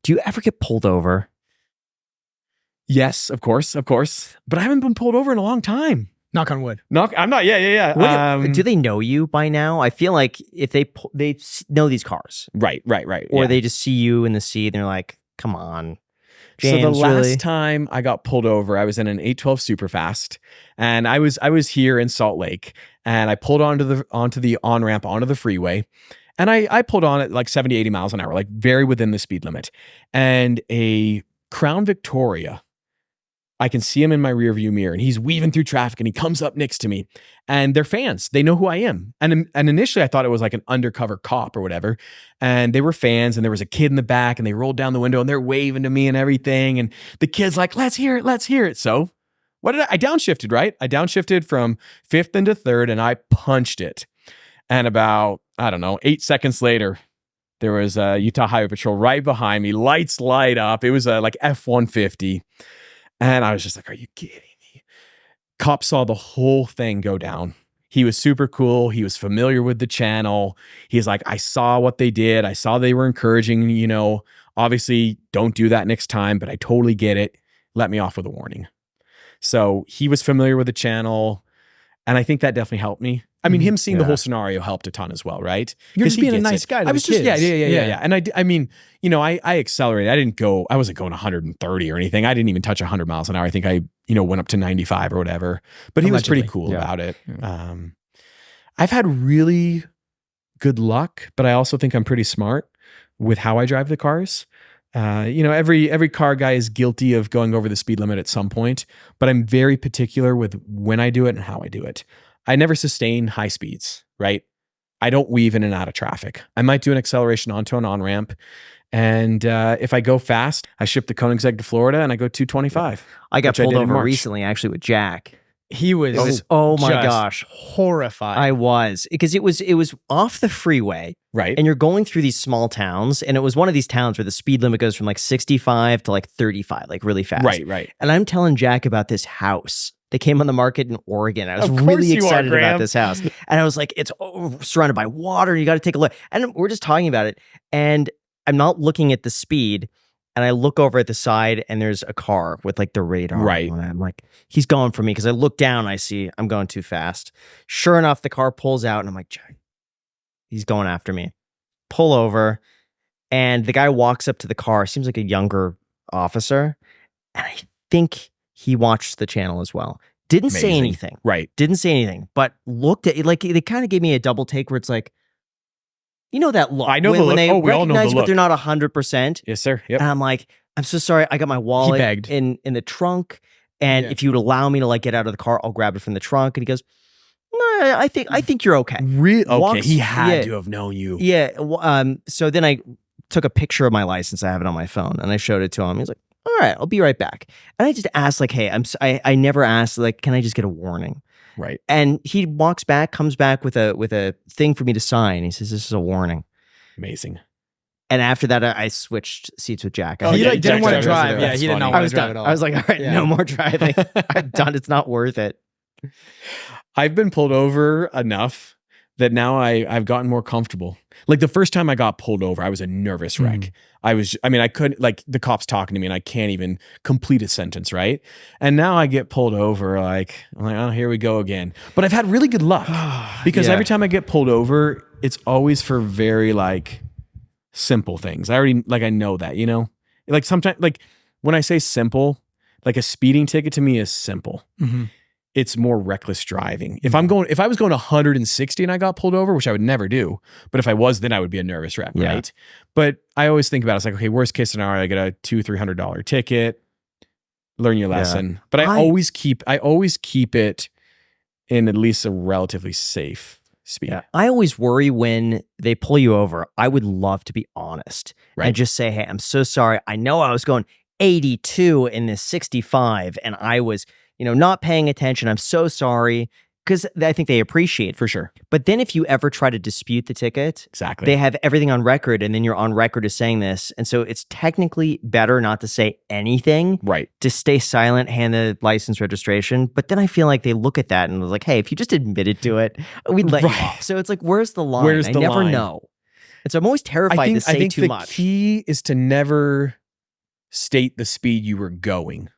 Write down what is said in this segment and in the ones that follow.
Do you ever get pulled over? Yes, of course. But I haven't been pulled over in a long time. Knock on wood. I'm not. Yeah. Do they know you by now? I feel like if they know these cars. Right. Or they just see you in the seat and they're like, come on. James, so the last really? time I got pulled over, I was in an 812 Superfast, and I was here in Salt Lake, and I pulled onto the on-ramp onto the freeway, and I pulled on at like 70, 80 miles an hour, like very within the speed limit. And a Crown Victoria, I can see him in my rearview mirror, and he's weaving through traffic, and he comes up next to me, and they're fans. They know who I am. And initially I thought it was like an undercover cop or whatever. And they were fans, and there was a kid in the back, and they rolled down the window and they're waving to me and everything. And the kid's like, let's hear it. So what did I downshifted, right? I downshifted from fifth into third, and I punched it. And about, 8 seconds later, there was Utah Highway Patrol right behind me. Lights light up. It was like F-150. And I was just like, are you kidding me? Cop saw the whole thing go down. He was super cool. He was familiar with the channel. He's like, I saw what they did. I saw they were encouraging, obviously don't do that next time, but I totally get it. Let me off with a warning. So he was familiar with the channel. And I think that definitely helped me. I mean, him seeing the whole scenario helped a ton as well, right? You're just being a nice guy to the kids. Yeah. And I accelerated. I wasn't going 130 or anything. I didn't even touch 100 miles an hour. I think I, went up to 95 or whatever, but he was pretty cool about it. Yeah. I've had really good luck, but I also think I'm pretty smart with how I drive the cars. Every car guy is guilty of going over the speed limit at some point, but I'm very particular with when I do it and how I do it. I never sustain high speeds, right? I don't weave in and out of traffic. I might do an acceleration onto an on-ramp. And if I go fast, I ship the Koenigsegg to Florida and I go 225. I got pulled over recently, actually, with Jack. He was oh my gosh, horrified. I was, because it was off the freeway, right? And you're going through these small towns, and it was one of these towns where the speed limit goes from like 65 to like 35, like really fast. Right. And I'm telling Jack about this house that came on the market in Oregon. I was really excited about this house, and I was like, it's surrounded by water. You got to take a look. And we're just talking about it, and I'm not looking at the speed. And I look over at the side, and there's a car with like the radar. Right. And I'm like, he's going for me, because I look down and I see I'm going too fast. Sure enough, the car pulls out, and I'm like, Jack, he's going after me. Pull over. And the guy walks up to the car. Seems like a younger officer. And I think he watched the channel as well. Didn't say anything. Right. Didn't say anything, but looked at it. Like, they kind of gave me a double take where it's like, you know that look. I know when, the look. When they we all know the look. but they're not 100%. Yes, sir. Yep. And I'm like, I'm so sorry. I got my wallet in the trunk. And if you would allow me to like get out of the car, I'll grab it from the trunk. And he goes, no, I think you're okay. Really? Okay. He had to have known you. Yeah. So then I took a picture of my license. I have it on my phone, and I showed it to him. He's like, all right, I'll be right back. And I just asked, like, hey, I never asked, like, can I just get a warning? Right. And he comes back with a thing for me to sign. He says, this is a warning. Amazing. And after that, I switched seats with Jack. He didn't want to drive. Yeah, he didn't want to drive at all. I was like, all right, no more driving. I'm done. It's not worth it. I've been pulled over enough that now I've gotten more comfortable. Like the first time I got pulled over, I was a nervous wreck. I couldn't, like, the cops talking to me and I can't even complete a sentence, right? And now I get pulled over, I'm like, oh, here we go again. But I've had really good luck because every time I get pulled over, it's always for very like simple things. I know that, like sometimes, like when I say simple, like a speeding ticket to me is simple. Mm-hmm. It's more reckless driving. If I was going 160 and I got pulled over, which I would never do, but if I was, then I would be a nervous wreck, right? But I always think about it. It's like, okay, worst case scenario, I get a $200-$300 ticket. Learn your lesson. But I always keep it in at least a relatively safe speed. Yeah. I always worry when they pull you over. I would love to be honest and just say, hey, I'm so sorry. I know I was going 82 in this 65 and I was, not paying attention. I'm so sorry. Because I think they appreciate it. For sure. But then if you ever try to dispute the ticket, exactly, they have everything on record, and then you're on record as saying this. And so it's technically better not to say anything. Right. To stay silent, hand the license registration. But then I feel like they look at that and was like, hey, if you just admitted to it, we'd let you off. So it's like, where's the line? I never know. And so I'm always terrified to say too the much. key is to never state the speed you were going.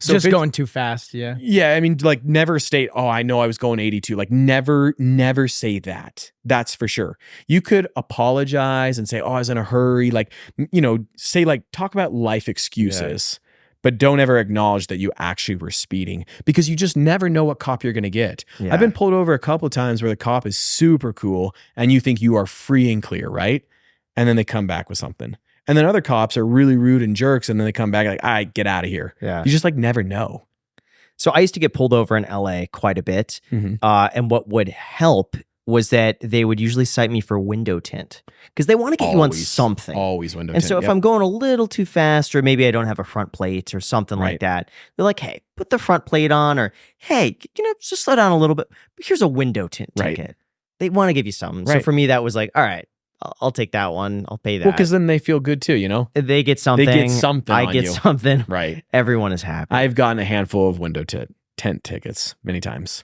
So just going too fast, yeah. Yeah, I mean, like never state, oh, I know I was going 82. Like never say that. That's for sure. You could apologize and say, oh, I was in a hurry. Like, say like, talk about life excuses, but don't ever acknowledge that you actually were speeding because you just never know what cop you're going to get. Yeah. I've been pulled over a couple of times where the cop is super cool and you think you are free and clear, right? And then they come back with something. And then other cops are really rude and jerks, and then they come back like, all right, get out of here. Yeah. You just like never know. So I used to get pulled over in LA quite a bit. Mm-hmm. And what would help was that they would usually cite me for window tint because they want to get you on something. Always window and tint. so if I'm going a little too fast or maybe I don't have a front plate or something like that, they're like, hey, put the front plate on or, hey, just slow down a little bit. But here's a window tint ticket. They want to give you something. So for me, that was like, all right. I'll take that one. I'll pay that. Well, because then they feel good too, They get something. They get something. I get something. Right. Everyone is happy. I've gotten a handful of window tent tickets many times.